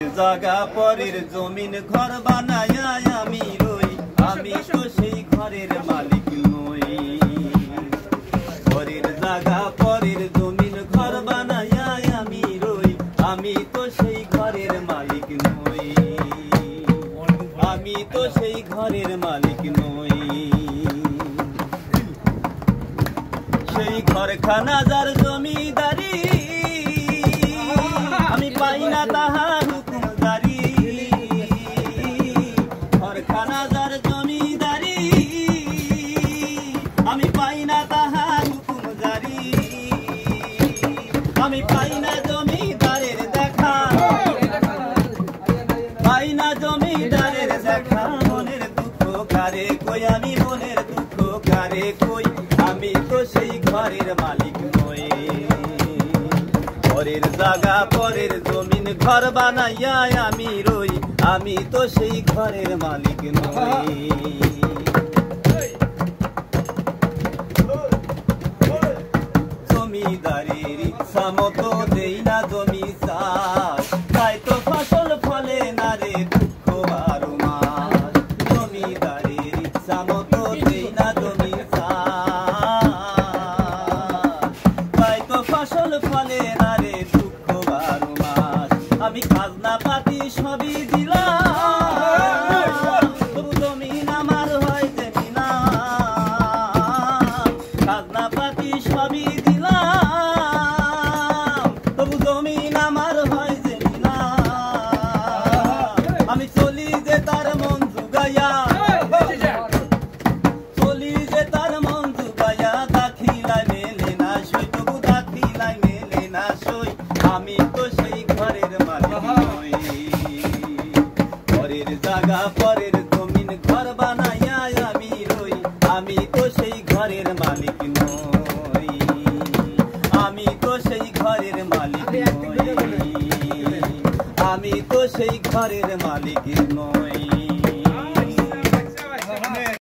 জাগা পরের জমিন ঘর বানায়া আমি রই, আমি তো সেই ঘরের মালিক নই। পরের জাগা পরের জমিন ঘর বানায়া আমি রই, আমি তো সেই ঘরের মালিক নই। আমি তো সেই ঘরের মালিক নই। সেই ঘরখানা যার জমিদারি, আমি পাই না তাহার হুকুমদারি। ঘরখানা যার জমিদারি, আমি পাই না তাহার হুকুমদারি। আমি পাই না জমিদারের দেখা, পাই না জমিদারের দেখা। মনের দুঃখ কারে কই, আমি মনের দুঃখ কারে কই, আমি তো সেই ঘরের মালিক নই। পরের জায়গা পরের জমিন ঘর বানাইয়া আমি রই, আমি তো সেই ঘরের মালিক নই। জমিদারের ইচ্ছা মতো দেই না জমি চাষ, তাই তো ফসল ফলে না রে দুঃখ বারো মাস। জমিদারের ইচ্ছা মতো দেই না জমি চাষ, তাই তো ফসল ফলে না রে দুঃখ বারো মাস। আমি খাজনা পাতি সবই দিলাম, তবু জমিন আমার হয় যে না। খাজনা পাতি সবই দিলাম, তবু জমিন আমার হয় যে না। আমি চলি যে তার মন জুগাইয়া, চলি যে তার মন জুগাইয়া। দাখিলায় মেলে না সই, তবু দাখিলায় মেলে না সই, আমি তো সেই ঘরের মালিক নই। পরের জায়গা পরের জমিন ঘর বানাইয়া আমি রই, আমি তো সেই ঘরের মালিক নই। আমি তো সেই ঘরের মালিক নই। আমি তো সেই ঘরের মালিক নই।